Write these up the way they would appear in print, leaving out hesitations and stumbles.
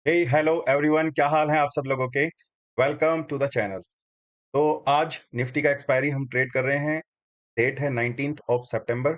हे hello everyone, क्या हाल है आप सब लोगों के। Welcome to the channel. तो आज निफ्टी का एक्सपायरी हम ट्रेड कर रहे हैं। डेट है 19th ऑफ सितंबर।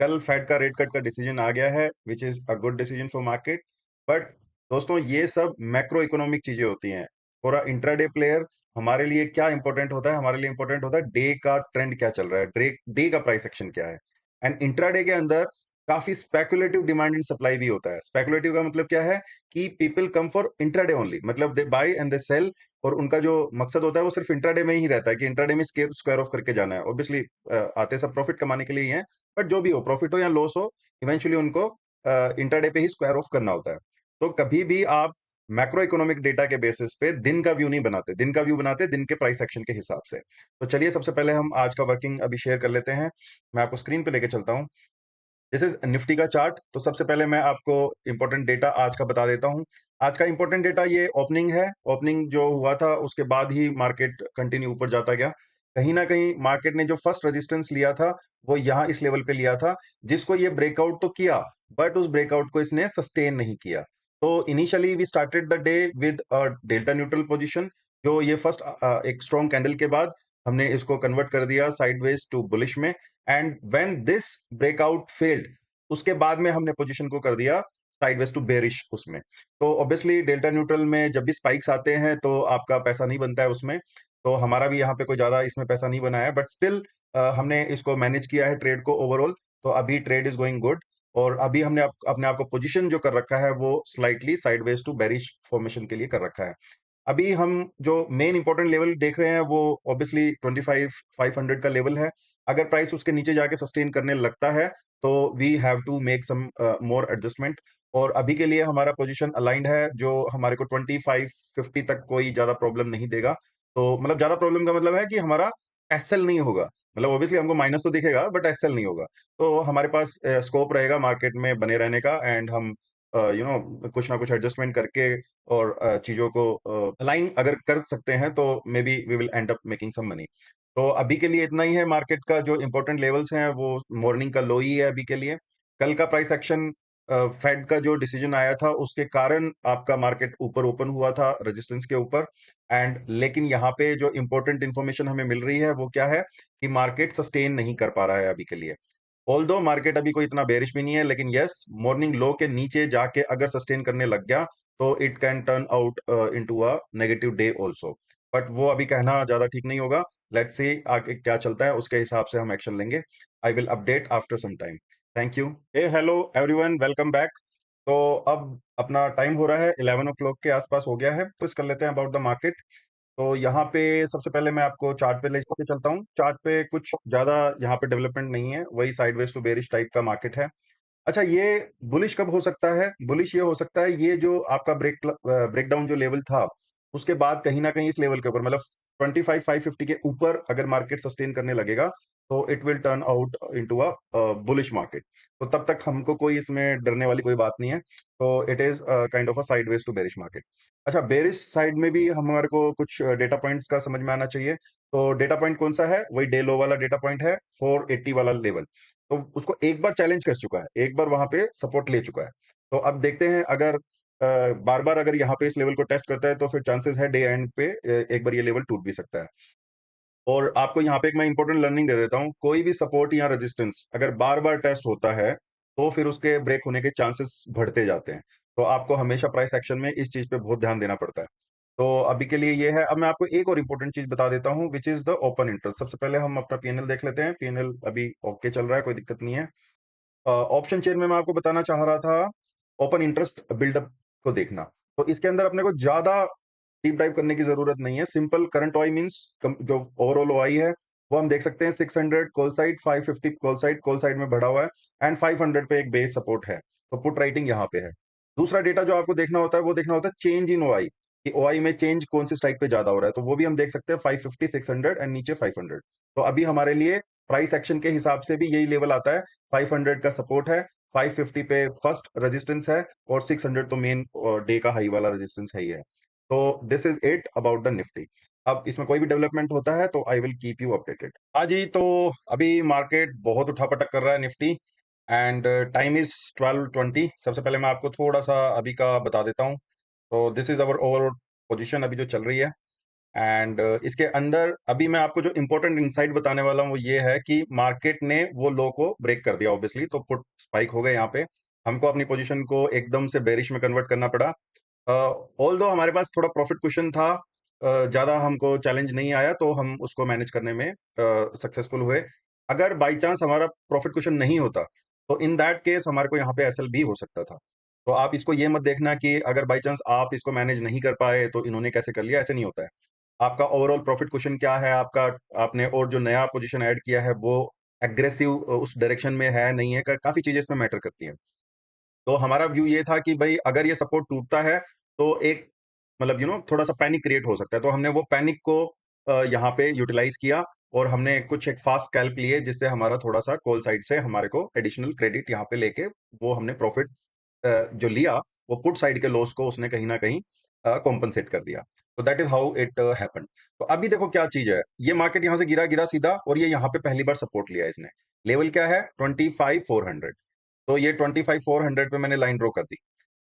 कल फेड का रेट कट का डिसीजन आ गया है, which is a good decision for market. But दोस्तों, ये सब मैक्रो इकोनॉमिक चीजें होती हैं। फॉर अ इंट्राडे प्लेयर हमारे लिए क्या इंपॉर्टेंट होता है? हमारे लिए इंपॉर्टेंट होता है डे का ट्रेंड क्या चल रहा है, डे डे का प्राइस एक्शन क्या है। एंड इंट्राडे के अंदर काफी स्पेकुलेटिव डिमांड एंड सप्लाई भी होता है। स्पेकुलेटिव का मतलब क्या है कि people come for intraday only, मतलब दे बाय एंड दे सेल। और उनका जो मकसद होता है वो सिर्फ इंट्राडे में ही रहता है कि इंट्राडे में स्क्वायर ऑफ करके जाना है। ऑब्वियसली आते सब प्रॉफिट कमाने के लिए ही है, बट जो भी हो, प्रॉफिट हो या लॉस हो, इवेंचुअली उनको इंट्राडे पे ही स्क्वायर ऑफ करना होता है। तो कभी भी आप मैक्रो इकोनॉमिक डेटा के बेसिस पे दिन का व्यू नहीं बनाते, दिन का व्यू बनाते दिन के प्राइस एक्शन के हिसाब से। तो चलिए सबसे पहले हम आज का वर्किंग अभी शेयर कर लेते हैं। मैं आपको स्क्रीन पे लेके चलता हूँ। दिस इज निफ्टी का चार्ट। तो सबसे पहले मैं आपको इंपॉर्टेंट डेटा आज का बता देता हूँ। आज का इंपॉर्टेंट डेटा ये ओपनिंग है। ओपनिंग जो हुआ था उसके बाद ही मार्केट कंटिन्यू ऊपर जाता गया। कहीं ना कहीं मार्केट ने जो फर्स्ट रेजिस्टेंस लिया था वो यहाँ इस लेवल पे लिया था, जिसको ये ब्रेकआउट तो किया, बट उस ब्रेकआउट को इसने सस्टेन नहीं किया। तो initially we started the day with a delta neutral position. जो ये फर्स्ट एक स्ट्रॉन्ग कैंडल के बाद हमने इसको कन्वर्ट कर दिया साइडवेज टू बुलिश में। And when this breakout failed, उसके बाद में हमने पोजीशन को कर दिया साइडवेज टू बेरिश उसमें। तो ऑब्वियसली डेल्टा न्यूट्रल में जब भी स्पाइक्स आते हैं तो आपका पैसा नहीं बनता है उसमें। तो हमारा भी यहाँ पे कोई ज्यादा इसमें पैसा नहीं बना है, बट स्टिल हमने इसको मैनेज किया है ट्रेड को ओवरऑल। तो अभी ट्रेड इज गोइंग गुड। और अभी हमने अपने आप को पोजीशन जो कर रखा है वो slightly sideways to bearish formation के लिए कर रखा है। अभी हम जो मेन इंपॉर्टेंट लेवल देख रहे हैं वो ऑब्वियसली 25,500 का लेवल है। अगर प्राइस उसके नीचे जाके सस्टेन करने लगता है तो we have to make some more adjustment. और अभी के लिए हमारा पोजीशन अलाइंड है, जो हमारे को 2550 तक कोई ज्यादा प्रॉब्लम नहीं देगा। तो मतलब ज्यादा प्रॉब्लम का मतलब है कि हमारा एसएल नहीं होगा। मतलब ऑब्वियसली हमको माइनस तो दिखेगा बट एसएल नहीं होगा। तो हमारे पास स्कोप रहेगा मार्केट में बने रहने का। एंड हम कुछ ना कुछ एडजस्टमेंट करके और चीजों को अलाइन अगर कर सकते हैं तो maybe we will end up making some money. तो अभी के लिए इतना ही है। मार्केट का जो इंपॉर्टेंट लेवल्स हैं वो मॉर्निंग का लो ही है अभी के लिए। कल का प्राइस एक्शन, फेड का जो डिसीजन आया था उसके कारण आपका मार्केट ऊपर ओपन हुआ था रेजिस्टेंस के ऊपर। एंड लेकिन यहाँ पे जो इंपॉर्टेंट इंफॉर्मेशन हमें मिल रही है वो क्या है कि मार्केट सस्टेन नहीं कर पा रहा है अभी के लिए। ऑल्दो मार्केट अभी कोई इतना बेरिश भी नहीं है, लेकिन यस, मॉर्निंग लो के नीचे जाके अगर सस्टेन करने लग गया तो it can turn out into a negative day also. But वो अभी कहना ज्यादा ठीक नहीं होगा। लेट्स सी आगे क्या चलता है, उसके हिसाब से हम एक्शन लेंगे। I will update after some time. Thank you. Hey hello everyone, welcome back. तो अब अपना टाइम हो रहा है 11 o'clock के आसपास हो गया है, तो इस कर लेते हैं अबाउट द मार्केट। तो यहाँ पे सबसे पहले मैं आपको चार्ट पे लेके चलता हूँ। चार्ट पे कुछ ज्यादा यहाँ पे डेवलपमेंट नहीं है, वही साइडवेज टू बेरिश टाइप का मार्केट है। अच्छा, ये बुलिश कब हो सकता है? बुलिश ये हो सकता है ये जो आपका ब्रेकडाउन जो लेवल था उसके बाद कहीं ना कहीं इस लेवल के ऊपर, मतलब 25,550 के ऊपर अगर मार्केट सस्टेन करने लगेगा तो it will turn out into a bullish market. तो तब तक हमको कोई इसमें डरने वाली कोई बात नहीं है। तो it is kind of a sideways to bearish market. अच्छा, बेरिश साइड में भी हमारे को कुछ डेटा पॉइंट्स का समझ में आना चाहिए। तो डेटा पॉइंट कौन सा है? वही डे लो वाला डेटा पॉइंट है, 480 वाला लेवल। तो उसको एक बार चैलेंज कर चुका है, एक बार वहां पे सपोर्ट ले चुका है। तो अब देखते हैं, अगर बार बार अगर यहाँ पे इस लेवल को टेस्ट करता है तो फिर चांसेस है डे एंड पे एक बार ये लेवल टूट भी सकता है। और आपको यहाँ पे एक मैं इंपॉर्टेंट लर्निंग दे देता हूँ, कोई भी सपोर्ट या रेजिस्टेंस अगर बार बार टेस्ट होता है तो फिर उसके ब्रेक होने के चांसेस बढ़ते जाते हैं। तो आपको हमेशा प्राइस एक्शन में इस चीज पे बहुत ध्यान देना पड़ता है। तो अभी के लिए ये है। अब मैं आपको एक और इंपॉर्टेंट चीज बता देता हूँ, which is the open interest. सबसे पहले हम अपना पीएनएल देख लेते हैं। पीएनएल अभी ओके चल रहा है, कोई दिक्कत नहीं है। ऑप्शन चेन में मैं आपको बताना चाह रहा था ओपन इंटरेस्ट बिल्डअप को देखना। तो इसके अंदर अपने को ज्यादा डीप डाइव करने की जरूरत नहीं है। सिंपल करंट ओआई मींस जो ओवरऑल ओआई है वो हम देख सकते हैं 600 कॉल साइड, 550 कॉल साइड में बढ़ा हुआ है। एंड 500 पे एक बेस सपोर्ट है। तो पुट राइटिंग यहाँ पे है। दूसरा डेटा जो आपको देखना होता है वो देखना होता है चेंज इन ओआई, कि ओआई में चेंज कौन सी स्ट्राइक पे ज्यादा हो रहा है। तो वो भी हम देख सकते हैं 550, 600 एंड नीचे 500। तो अभी हमारे लिए प्राइस एक्शन के हिसाब से भी यही लेवल आता है। 500 का सपोर्ट है, 550 पे फर्स्ट रेजिस्टेंस है, और 600 तो मेन डे का हाई वाला रेजिस्टेंस है ही है। तो this is it about the Nifty. अब इसमें कोई भी डेवलपमेंट होता है तो I will keep you updated. हाँ जी, तो अभी मार्केट बहुत उठापटक कर रहा है निफ्टी। And time is 12:20। सबसे पहले मैं आपको थोड़ा सा अभी का बता देता हूँ। तो this is our overall position अभी जो चल रही है। एंड इसके अंदर अभी मैं आपको जो इंपॉर्टेंट इंसाइट बताने वाला हूँ वो ये है कि मार्केट ने वो लो को ब्रेक कर दिया ऑब्वियसली, तो पुट स्पाइक हो गए यहाँ पे। हमको अपनी पोजीशन को एकदम से बेरिश में कन्वर्ट करना पड़ा। ऑल दो हमारे पास थोड़ा प्रॉफिट कुशन था, ज़्यादा हमको चैलेंज नहीं आया, तो हम उसको मैनेज करने में सक्सेसफुल हुए। अगर बाई चांस हमारा प्रॉफिट कुशन नहीं होता तो इन दैट केस हमारे को यहाँ पे एसएल भी हो सकता था। तो आप इसको ये मत देखना कि अगर बाई चांस आप इसको मैनेज नहीं कर पाए तो इन्होंने कैसे कर लिया, ऐसे नहीं होता है। आपका ओवरऑल प्रॉफिट कुशन क्या है आपका, आपने और जो नया पोजीशन ऐड किया है वो एग्रेसिव उस डायरेक्शन में है नहीं है, काफी चीजें इसमें मैटर करती हैं। तो हमारा व्यू ये था कि भाई अगर ये सपोर्ट टूटता है तो एक मतलब थोड़ा सा पैनिक क्रिएट हो सकता है, तो हमने वो पैनिक को यहाँ पे यूटिलाइज किया और हमने कुछ एक फास्ट स्कैल्प लिए जिससे हमारा थोड़ा सा कॉल साइड से हमारे को एडिशनल क्रेडिट यहाँ पे लेके वो हमने प्रॉफिट जो लिया वो पुट साइड के लॉस को उसने कहीं ना कहीं कॉम्पनसेट कर दिया। तो that is how it happened. तो अभी देखो क्या चीज है, ये मार्केट यहाँ से गिरा गिरा सीधा और ये यहाँ पे पहली बार सपोर्ट लिया इसने। लेवल क्या है 25,400। तो ये 25,400 पे मैंने लाइन ड्रॉ कर दी।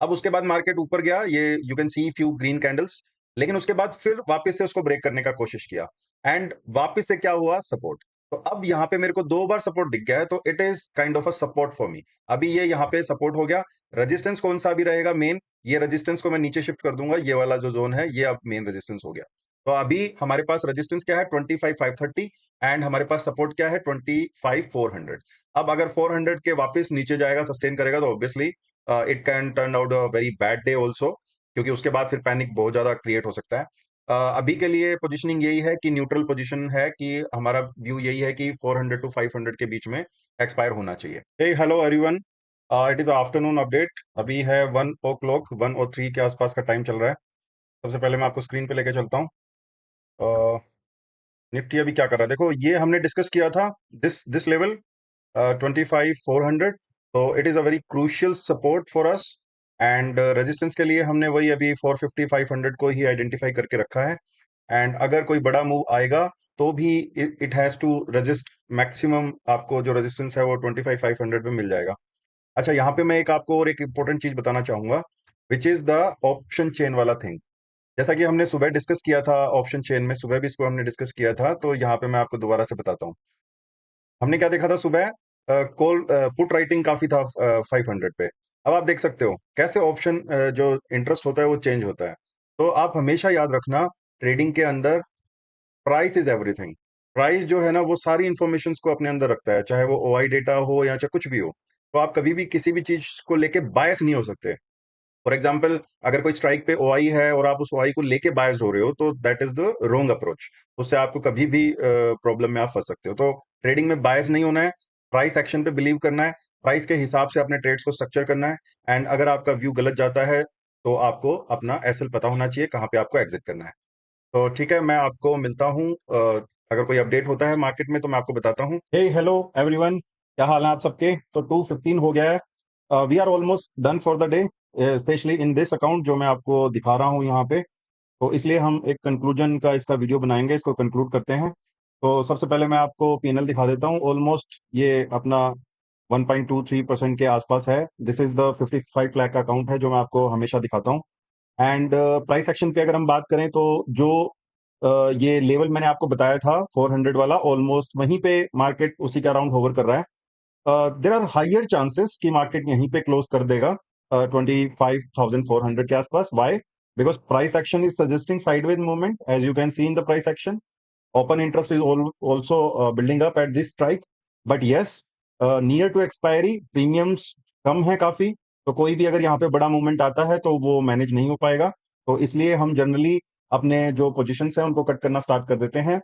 अब उसके बाद मार्केट ऊपर गया, ये you can see few green candles, लेकिन उसके बाद फिर वापस से उसको ब्रेक करने का कोशिश किया एंड वापस से क्या हुआ, सपोर्ट। तो अब यहाँ पे मेरे को दो बार सपोर्ट दिख गया है, तो it is kind of a support for me. अभी ये यहाँ पे सपोर्ट हो गया। रेजिस्टेंस कौन सा अभी रहेगा मेन, ये रेजिस्टेंस को मैं नीचे शिफ्ट कर दूंगा, ये वाला जो जोन है ये अब मेन रेजिस्टेंस हो गया। तो अभी हमारे पास रेजिस्टेंस क्या है 25,530 एंड हमारे पास सपोर्ट क्या है 25,400। अब अगर 400 के वापस नीचे जाएगा, सस्टेन करेगा, तो obviously it can turn out a very bad day also, क्योंकि उसके बाद फिर पैनिक बहुत ज्यादा क्रिएट हो सकता है। अभी के लिए पोजीशनिंग यही है कि न्यूट्रल पोजीशन है, कि हमारा व्यू यही है कि 400 टू 500 के बीच में एक्सपायर होना चाहिए। Hey hello everyone, it is afternoon update. अभी है 1 o'clock, 1 और 3 के आसपास का टाइम चल रहा है। सबसे पहले मैं आपको स्क्रीन पे लेके चलता हूँ। निफ्टी अभी क्या कर रहा है, देखो ये हमने डिस्कस किया था दिस लेवल 25,400। तो it is a very crucial support for us and resistance के लिए हमने वही अभी 450 500 को ही आइडेंटिफाई करके रखा है। एंड अगर कोई बड़ा मूव आएगा तो भी it has to resist maximum, आपको जो रेजिस्टेंस है वो 25,500 पे मिल जाएगा। अच्छा, यहाँ पे मैं एक आपको और एक इंपॉर्टेंट चीज बताना चाहूंगा, which is the option chain वाला थिंग। जैसा कि हमने सुबह डिस्कस किया था ऑप्शन चेन में, सुबह भी इसको हमने डिस्कस किया था, तो यहाँ पे मैं आपको दोबारा से बताता हूँ। हमने क्या देखा था सुबह, कॉल पुट राइटिंग काफी था 500 पे। अब आप देख सकते हो कैसे ऑप्शन जो इंटरेस्ट होता है वो चेंज होता है। तो आप हमेशा याद रखना, ट्रेडिंग के अंदर प्राइस इज एवरीथिंग। प्राइस जो है ना वो सारी इंफॉर्मेशन को अपने अंदर रखता है, चाहे वो ओआई डेटा हो या चाहे कुछ भी हो। तो आप कभी भी किसी भी चीज को लेके बायस नहीं हो सकते। फॉर एग्जाम्पल, अगर कोई स्ट्राइक पे ओआई है और आप उस ओआई को लेके बायस हो रहे हो तो that is the wrong approach. उससे आपको कभी भी प्रॉब्लम में आप फंस सकते हो। तो ट्रेडिंग में बायस नहीं होना है, प्राइस एक्शन पे बिलीव करना है, प्राइस के हिसाब से अपने ट्रेड्स को स्ट्रक्चर करना है। एंड अगर आपका व्यू गलत जाता है तो आपको अपना एसएल पता होना चाहिए, कहाँ पे आपको एग्जिट करना है। तो ठीक है, मैं आपको मिलता हूँ, अगर कोई अपडेट होता है मार्केट में तो मैं आपको बताता हूँ। हे हेलो एवरीवन, क्या हाल है आप सबके। तो 2:15 हो गया है, we are almost done for the day, specially in this account जो मैं आपको दिखा रहा हूँ यहाँ पे। तो इसलिए हम एक कंक्लूजन का इसका वीडियो बनाएंगे, इसको कंक्लूड करते हैं। तो सबसे पहले मैं आपको पीएनएल दिखा देता हूँ। ऑलमोस्ट ये अपना 1.23% के आसपास है। दिस इज द 55 लाख का अकाउंट है जो मैं आपको हमेशा दिखाता हूँ। एंड प्राइस एक्शन पे अगर हम बात करें तो जो ये लेवल मैंने आपको बताया था 400 वाला, ऑलमोस्ट वहीं पे मार्केट उसी के अराउंड होवर कर रहा है। देर आर हाइयर चांसेस कि मार्केट यहीं पे क्लोज कर देगा 25,400 के आसपास। Why? Because price action is suggesting sideways movement, as you can see in the price action. Open interest is also building up at this strike. But yes, near to expiry premiums कम है काफी, तो कोई भी अगर यहाँ पे बड़ा मूवमेंट आता है तो वो मैनेज नहीं हो पाएगा। तो इसलिए हम जनरली अपने जो पोजीशंस हैं उनको कट करना स्टार्ट कर देते हैं।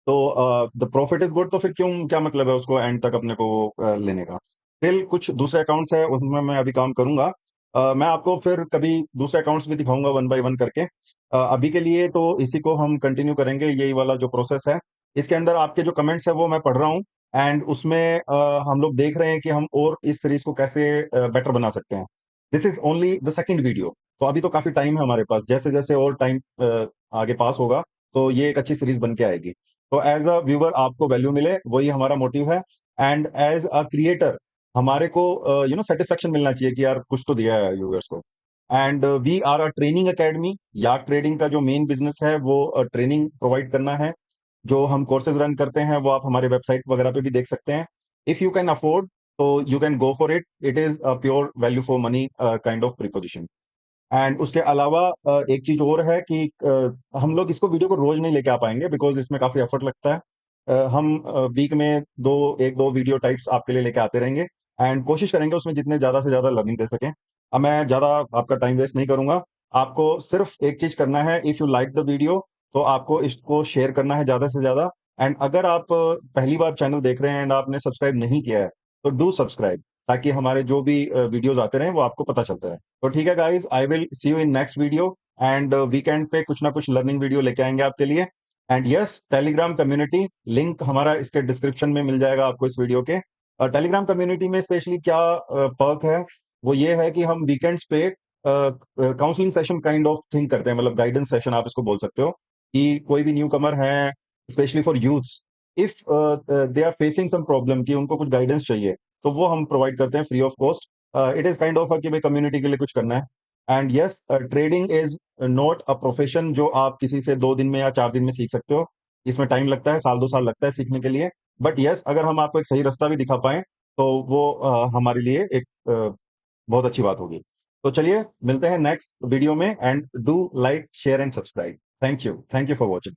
तो द प्रॉफिट इज गुड, तो फिर क्यों, क्या मतलब है उसको एंड तक अपने को लेने का। फिर कुछ दूसरे अकाउंट्स है उसमें मैं अभी काम करूंगा। मैं आपको फिर कभी दूसरे अकाउंट्स भी दिखाऊंगा वन बाय वन करके। अभी के लिए तो इसी को हम कंटिन्यू करेंगे, यही वाला जो प्रोसेस है। इसके अंदर आपके जो कमेंट्स है वो मैं पढ़ रहा हूँ एंड उसमें हम लोग देख रहे हैं कि हम और इस सीरीज को कैसे बेटर बना सकते हैं। This is only the second video, तो अभी तो काफी टाइम है हमारे पास। जैसे जैसे और टाइम आगे पास होगा तो ये एक अच्छी सीरीज बन के आएगी। तो एज अ व्यूवर आपको वैल्यू मिले, वही हमारा मोटिव है। एंड एज अ क्रिएटर हमारे को सेटिस्फेक्शन मिलना चाहिए कि यार कुछ तो दिया है व्यूअर्स को। And we are a training academy. याक ट्रेडिंग का जो मेन बिजनेस है वो ट्रेनिंग प्रोवाइड करना है। जो हम कोर्सेज रन करते हैं वो आप हमारे वेबसाइट वगैरह पे भी देख सकते हैं। इफ यू कैन अफोर्ड तो you can go for it. It is a pure value for money kind of preposition. And उसके अलावा एक चीज और है कि हम लोग इसको वीडियो को रोज नहीं लेके आ पाएंगे बिकॉज इसमें काफी एफर्ट लगता है। हम वीक में एक दो वीडियो टाइप्स आपके लिए लेके आते रहेंगे एंड कोशिश करेंगे उसमें जितने ज्यादा से ज्यादा लर्निंग दे सकें। अब मैं ज्यादा आपका टाइम वेस्ट नहीं करूंगा। आपको सिर्फ एक चीज करना है, if you like the video तो आपको इसको शेयर करना है ज्यादा से ज्यादा। एंड अगर आप पहली बार चैनल देख रहे हैं एंड आपने सब्सक्राइब नहीं किया है तो डू सब्सक्राइब, ताकि हमारे जो भी वीडियोस आते रहे वो आपको पता चलता रहे। तो ठीक है guys, I will see you in next video. And weekend पे कुछ ना कुछ लर्निंग वीडियो लेके आएंगे आपके लिए। And yes, Telegram community link हमारा इसके डिस्क्रिप्शन में मिल जाएगा आपको इस वीडियो के। टेलीग्राम कम्युनिटी में स्पेशली क्या पर्क है, वो ये है कि हम वीकेंड्स पे counselling session kind of thing करते हैं, मतलब गाइडेंस सेशन आप इसको बोल सकते हो। कि कोई भी न्यू कमर है, specially for youths, if they are facing some problem कि उनको कुछ गाइडेंस चाहिए, तो वो हम प्रोवाइड करते हैं free of cost. It is kind of कि भाई कम्युनिटी के लिए कुछ करना है। And yes, trading is not a profession जो आप किसी से 2 दिन में या 4 दिन में सीख सकते हो। इसमें टाइम लगता है, साल 2 साल लगता है सीखने के लिए। बट यस, अगर हम आपको एक सही रास्ता भी दिखा पाए तो वो हमारे लिए एक बहुत अच्छी बात होगी। तो चलिए मिलते हैं नेक्स्ट वीडियो में। And do like share and subscribe. Thank you for watching.